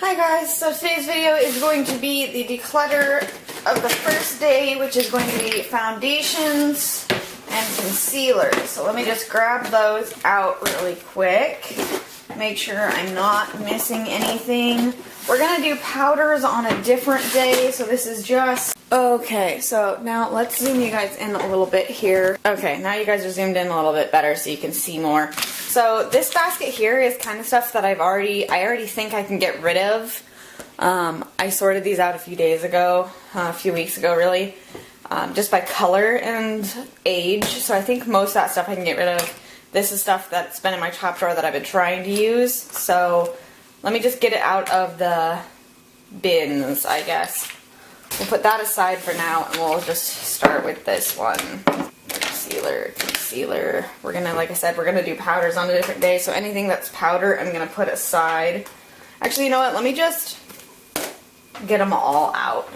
Hi guys, so today's video is going to be the declutter of the first day, which is going to be foundations and concealers. So let me just grab those out really quick. Make sure I'm not missing anything. We're going to do powders on a different day, so this is just... Okay, so now let's zoom you guys in a little bit here. Okay, now you guys are zoomed in a little bit better so you can see more. So this basket here is kind of stuff that I already think I can get rid of. I sorted these out a few days ago, a few weeks ago really, just by color and age. So I think most of that stuff I can get rid of. This is stuff that's been in my top drawer that I've been trying to use. So let me just get it out of the bins, I guess. We'll put that aside for now and we'll just start with this one. Concealer. We're gonna, like I said, we're gonna do powders on a different day, so anything that's powder I'm gonna put aside. Actually, you know what, let me just get them all out.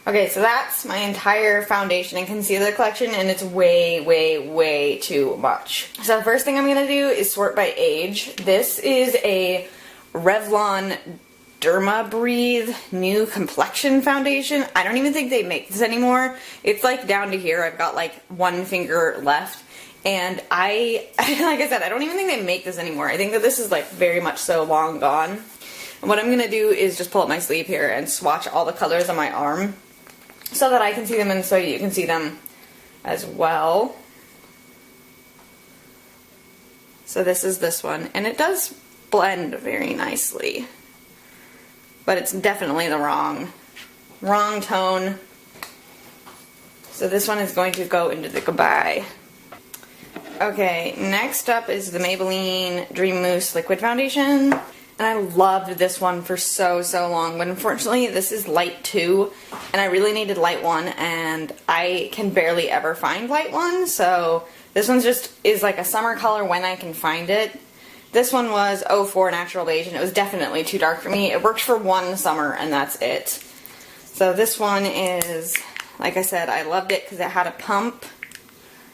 Okay, so that's my entire foundation and concealer collection, and it's way too much. So the first thing I'm gonna do is sort by age. This is a Revlon Derma Breathe new Complexion foundation. I don't even think they make this anymore. It's like down to here. I've got like one finger left. And like I said, I don't even think they make this anymore. I think that this is like very much so long gone. And what I'm going to do is just pull up my sleeve here and swatch all the colors on my arm so that I can see them and so you can see them as well. So this is this one. And it does blend very nicely. But it's definitely the wrong tone. So this one is going to go into the goodbye. Okay, next up is the Maybelline Dream Mousse Liquid Foundation. And I loved this one for so long, but unfortunately this is light 2, and I really needed light 1, and I can barely ever find light 1, so this one just is like a summer color when I can find it. This one was 04 Natural Beige, and it was definitely too dark for me. It worked for one summer, and that's it. So this one is, like I said, I loved it because it had a pump.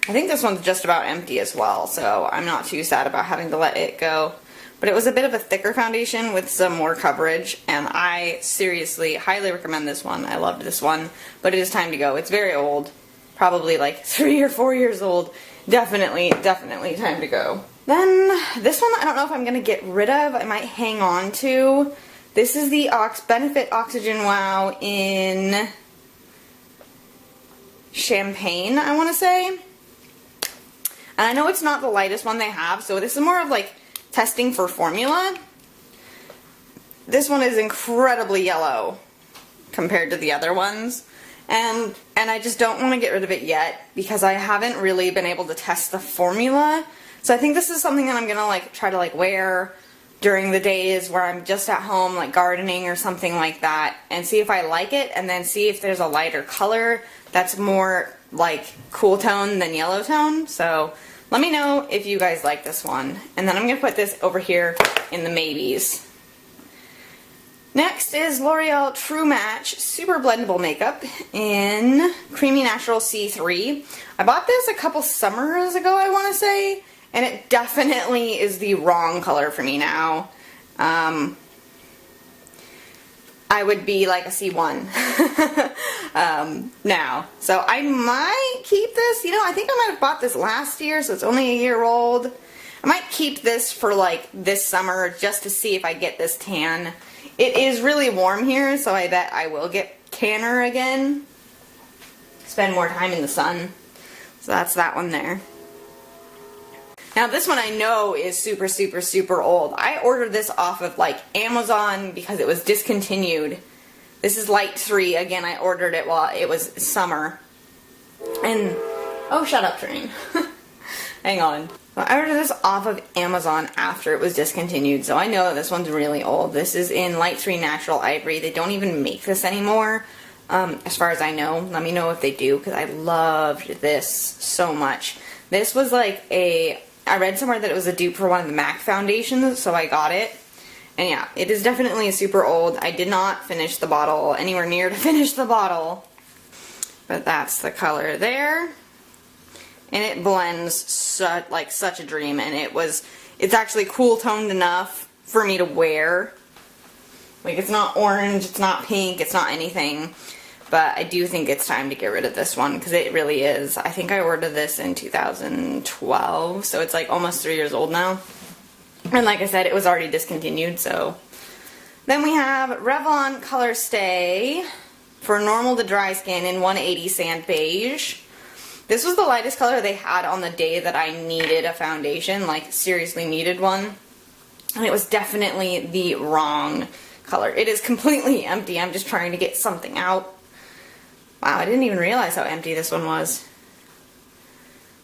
I think this one's just about empty as well, so I'm not too sad about having to let it go. But it was a bit of a thicker foundation with some more coverage, and I seriously highly recommend this one. I loved this one, but it is time to go. It's very old, probably like 3 or 4 years old. Definitely time to go. Then, this one I don't know if I'm going to get rid of. I might hang on to. This is the Benefit Oxygen Wow in Champagne, I want to say. And I know it's not the lightest one they have, so this is more of like testing for formula. This one is incredibly yellow compared to the other ones. And I just don't want to get rid of it yet because I haven't really been able to test the formula. So I think this is something that I'm gonna like try to like wear during the days where I'm just at home like gardening or something like that, and see if I like it, and then see if there's a lighter color that's more like cool tone than yellow tone. So let me know if you guys like this one. And then I'm gonna put this over here in the maybes. Next is L'Oreal True Match Super Blendable Makeup in Creamy Natural C3. I bought this a couple summers ago, I want to say, and it definitely is the wrong color for me now. I would be like a C1 now. So I might keep this. You know, I think I might have bought this last year, so it's only a year old. I might keep this for like this summer just to see if I get this tan. It is really warm here, so I bet I will get tanner again. Spend more time in the sun. So that's that one there. Now this one I know is super old. I ordered this off of like Amazon because it was discontinued. This is Light 3. Again, I ordered it while it was summer. And, oh, shut up, train. Hang on. I ordered this off of Amazon after it was discontinued, so I know that this one's really old. This is in Light 3 Natural Ivory. They don't even make this anymore, as far as I know. Let me know if they do, because I loved this so much. This was like I read somewhere that it was a dupe for one of the MAC foundations, so I got it. And yeah, it is definitely super old. I did not finish the bottle, anywhere near to finish the bottle. But that's the color there. And it blends such a dream, and it's actually cool toned enough for me to wear. Like, it's not orange, it's not pink, it's not anything. But I do think it's time to get rid of this one, because it really is. I think I ordered this in 2012, so it's like almost 3 years old now. And like I said, it was already discontinued, so. Then we have Revlon Colorstay for normal to dry skin in 180 Sand Beige. This was the lightest color they had on the day that I needed a foundation, like seriously needed one. And it was definitely the wrong color. It is completely empty. I'm just trying to get something out. Wow, I didn't even realize how empty this one was.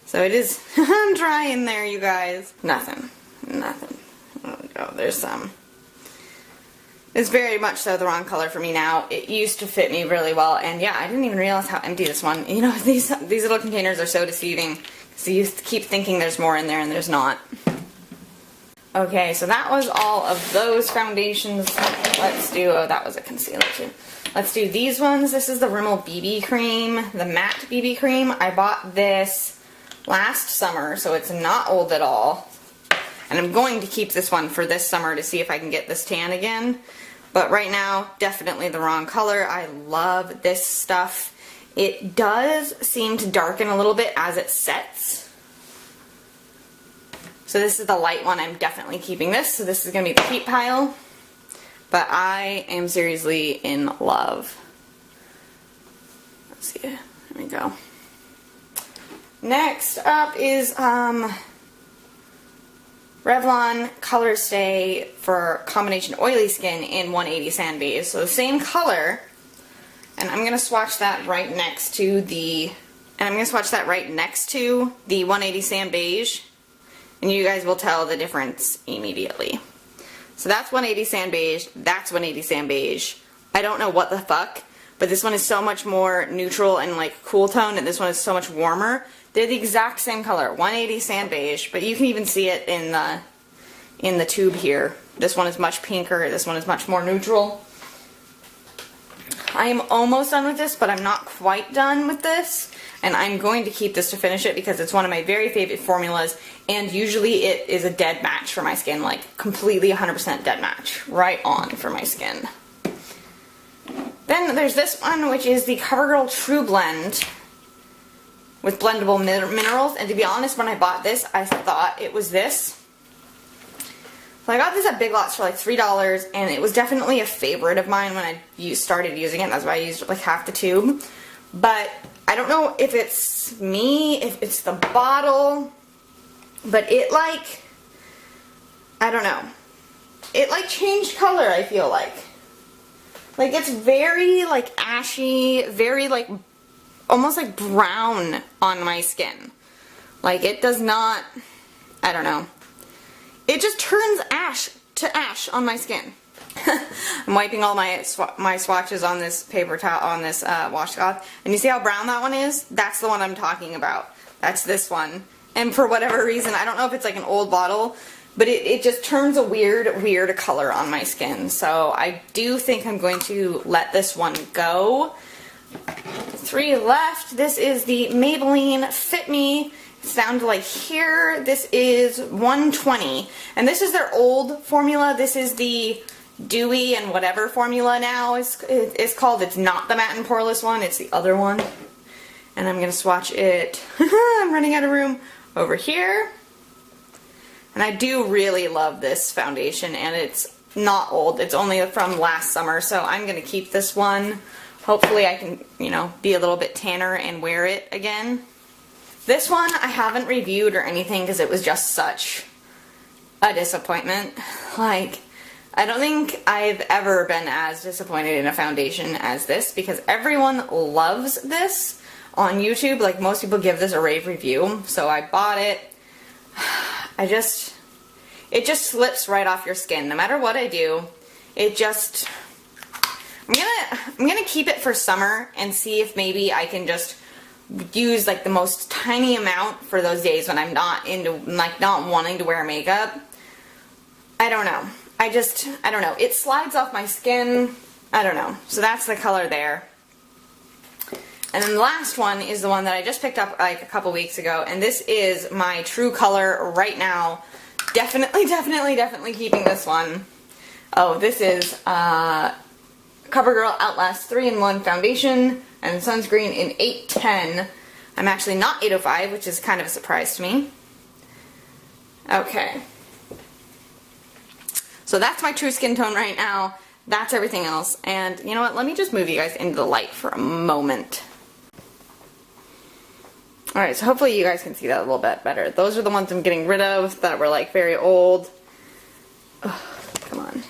So it is, I'm dry in there, you guys. Nothing. Oh, no, there's some. It's very much so the wrong color for me now. It used to fit me really well, and yeah, I didn't even realize how empty this one. You know, these little containers are so deceiving. So you keep thinking there's more in there, and there's not. Okay, so that was all of those foundations. Let's do, oh, that was a concealer too. Let's do these ones. This is the Rimmel BB cream, the matte BB cream. I bought this last summer, so it's not old at all. And I'm going to keep this one for this summer to see if I can get this tan again. But right now, definitely the wrong color. I love this stuff. It does seem to darken a little bit as it sets. So this is the light one. I'm definitely keeping this. So this is going to be the heat pile. But I am seriously in love. Let's see. There we go. Next up is Revlon Colorstay for combination oily skin in 180 Sand Beige. So the same color. And I'm going to swatch that right next to the 180 Sand Beige. And you guys will tell the difference immediately. So that's 180 Sand Beige, that's 180 Sand Beige. I don't know what the fuck, but this one is so much more neutral and like cool tone, and this one is so much warmer. They're the exact same color, 180 Sand Beige, but you can even see it in the tube here. This one is much pinker, this one is much more neutral. I am almost done with this, but I'm not quite done with this. And I'm going to keep this to finish it because it's one of my very favorite formulas, and usually it is a dead match for my skin, like completely 100% dead match. Right on for my skin. Then there's this one, which is the Covergirl Trublend with blendable minerals, and to be honest, when I bought this, I thought it was this. So I got this at Big Lots for like $3, and it was definitely a favorite of mine when I started using it. That's why I used like half the tube. But I don't know if it's me, if it's the bottle, but it like, I don't know. It like changed color, I feel like. Like it's very like ashy, very like, almost like brown on my skin. Like it does not, I don't know. It just turns ash to ash on my skin. I'm wiping all my swatches on this paper towel, on this washcloth, and you see how brown that one is? That's the one I'm talking about. That's this one. And for whatever reason, I don't know if it's like an old bottle, but it just turns a weird color on my skin. So I do think I'm going to let this one go. 3 left. This is the Maybelline Fit Me. It's down to like here. This is 120, and this is their old formula. This is the Dewy and whatever formula now is called. It's not the matte and poreless one, it's the other one. And I'm gonna swatch it. I'm running out of room over here. And I do really love this foundation, and it's not old. It's only from last summer, so I'm gonna keep this one. Hopefully I can, you know, be a little bit tanner and wear it again. This one I haven't reviewed or anything because it was just such a disappointment. Like, I don't think I've ever been as disappointed in a foundation as this, because everyone loves this on YouTube. Like, most people give this a rave review, so I bought it. It just slips right off your skin. No matter what I do, it just, I'm gonna keep it for summer and see if maybe I can just use like the most tiny amount for those days when I'm not into, like, not wanting to wear makeup. I don't know. I don't know. It slides off my skin. I don't know. So that's the color there. And then the last one is the one that I just picked up like a couple weeks ago. And this is my true color right now. Definitely keeping this one. Oh, this is CoverGirl Outlast 3-in-1 foundation and sunscreen in 810. I'm actually not 805, which is kind of a surprise to me. Okay. So that's my true skin tone right now. That's everything else. And you know what? Let me just move you guys into the light for a moment. Alright, so hopefully you guys can see that a little bit better. Those are the ones I'm getting rid of that were like very old. Ugh, come on.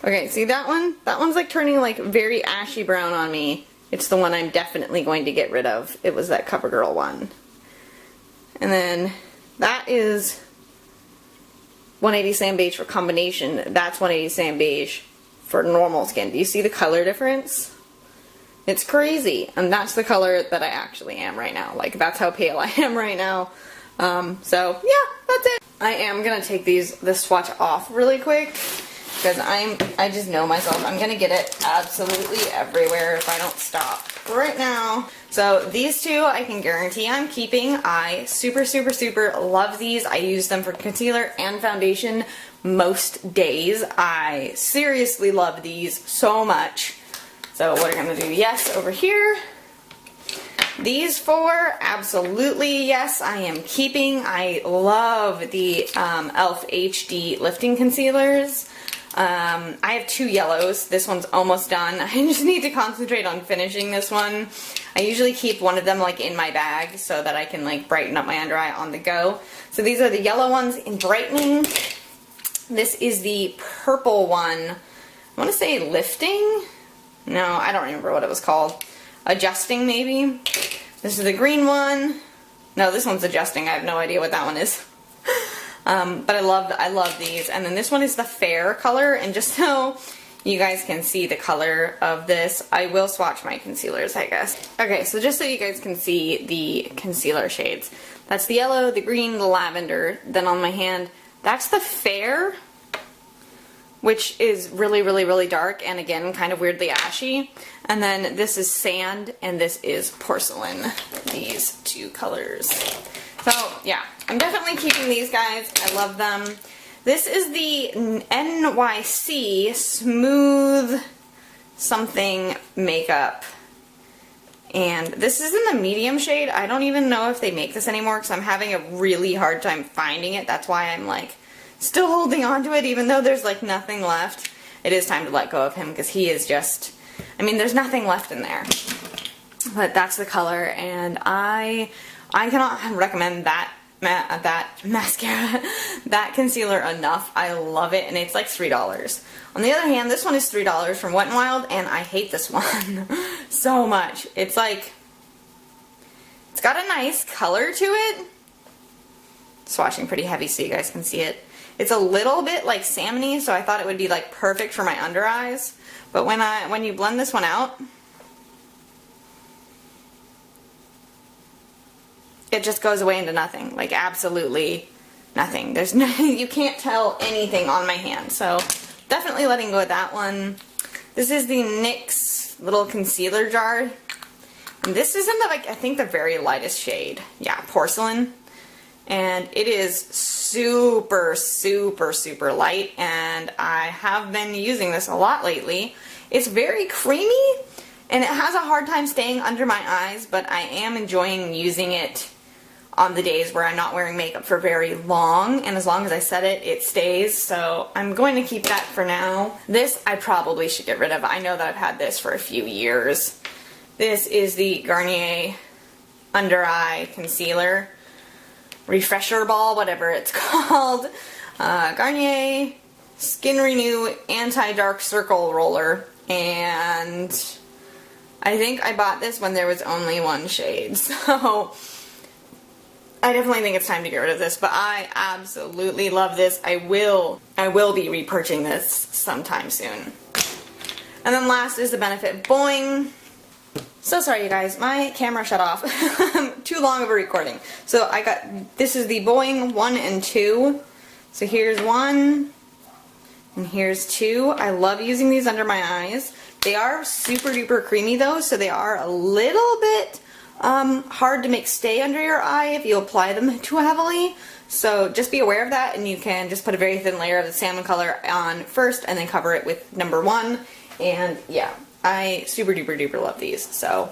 Okay, see that one? That one's like turning like very ashy brown on me. It's the one I'm definitely going to get rid of. It was that CoverGirl one. And then that is 180 Sand Beige for combination. That's 180 Sand Beige for normal skin. Do you see the color difference? It's crazy. And that's the color that I actually am right now. Like, that's how pale I am right now. So, yeah, that's it. I am going to take this swatch off really quick. Because I just know myself. I'm going to get it absolutely everywhere if I don't stop right now. So these two I can guarantee I'm keeping. I super love these. I use them for concealer and foundation most days. I seriously love these so much. So what we're going to do, yes, over here. These four, absolutely, yes, I am keeping. I love the e.l.f. HD lifting concealers. I have two yellows. This one's almost done. I just need to concentrate on finishing this one. I usually keep one of them like in my bag so that I can like brighten up my under eye on the go. So these are the yellow ones in brightening. This is the purple one. I want to say lifting? No, I don't remember what it was called. Adjusting maybe? This is the green one. No, this one's adjusting. I have no idea what that one is. But I love these. And then this one is the fair color, and just so you guys can see the color of this, I will swatch my concealers, I guess. Okay, so just so you guys can see the concealer shades. That's the yellow, the green, the lavender. Then on my hand, that's the fair, which is really dark, and again, kind of weirdly ashy. And then this is sand, and this is porcelain, these two colors. So, yeah, I'm definitely keeping these guys. I love them. This is the NYC Smooth something makeup. And this is in the medium shade. I don't even know if they make this anymore because I'm having a really hard time finding it. That's why I'm, like, still holding on to it even though there's, like, nothing left. It is time to let go of him because he is just... I mean, there's nothing left in there. But that's the color, and I cannot recommend that mascara, that concealer enough. I love it, and it's like $3. On the other hand, this one is $3 from Wet n Wild, and I hate this one so much. It's like, it's got a nice color to it. Swatching pretty heavy so you guys can see it. It's a little bit like salmony, so I thought it would be like perfect for my under eyes. But when you blend this one out, it just goes away into nothing. Like absolutely nothing. There's no, you can't tell anything on my hand. So definitely letting go of that one. This is the NYX little concealer jar. And this is in the, like, I think the very lightest shade. Yeah, porcelain. And it is super light, and I have been using this a lot lately. It's very creamy, and it has a hard time staying under my eyes, but I am enjoying using it on the days where I'm not wearing makeup for very long, and as long as I set it, it stays, so I'm going to keep that for now. This I probably should get rid of. I know that I've had this for a few years. This is the Garnier Under Eye Concealer. Refresher ball, whatever it's called. Garnier Skin Renew Anti-Dark Circle Roller. And I think I bought this when there was only one shade. So I definitely think it's time to get rid of this. But I absolutely love this. I will be repurchasing this sometime soon. And then last is the Benefit Boing. So sorry you guys, my camera shut off. Too long of a recording. So this is the Boing 1 and 2. So here's 1, and here's 2. I love using these under my eyes. They are super duper creamy though, so they are a little bit hard to make stay under your eye if you apply them too heavily. So just be aware of that, and you can just put a very thin layer of the salmon color on first and then cover it with number 1. And yeah, I super duper duper love these, so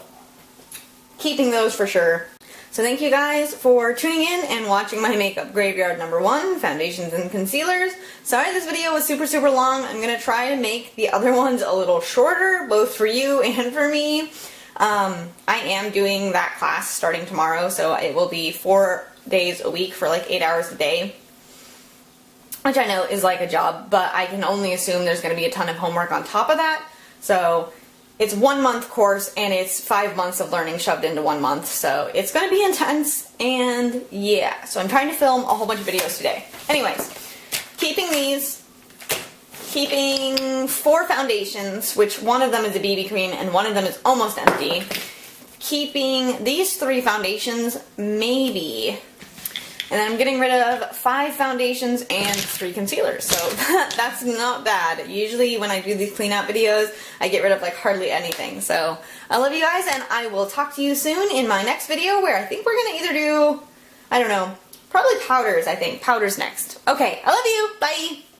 keeping those for sure. So thank you guys for tuning in and watching my makeup graveyard number 1, foundations and concealers. Sorry this video was super super long. I'm gonna try to make the other ones a little shorter, both for you and for me. I am doing that class starting tomorrow, so it will be 4 days a week for like 8 hours a day, which I know is like a job, but I can only assume there's going to be a ton of homework on top of that. So it's 1 month course, and it's 5 months of learning shoved into 1 month, so it's going to be intense. And yeah, so I'm trying to film a whole bunch of videos today. Anyways, keeping 4 foundations, which one of them is a BB cream and one of them is almost empty. Keeping these 3 foundations, maybe. And then I'm getting rid of 5 foundations and 3 concealers. So that's not bad. Usually when I do these clean out videos, I get rid of like hardly anything. So I love you guys, and I will talk to you soon in my next video, where I think we're going to either do, I don't know, probably powders, I think. Powders next. Okay, I love you. Bye.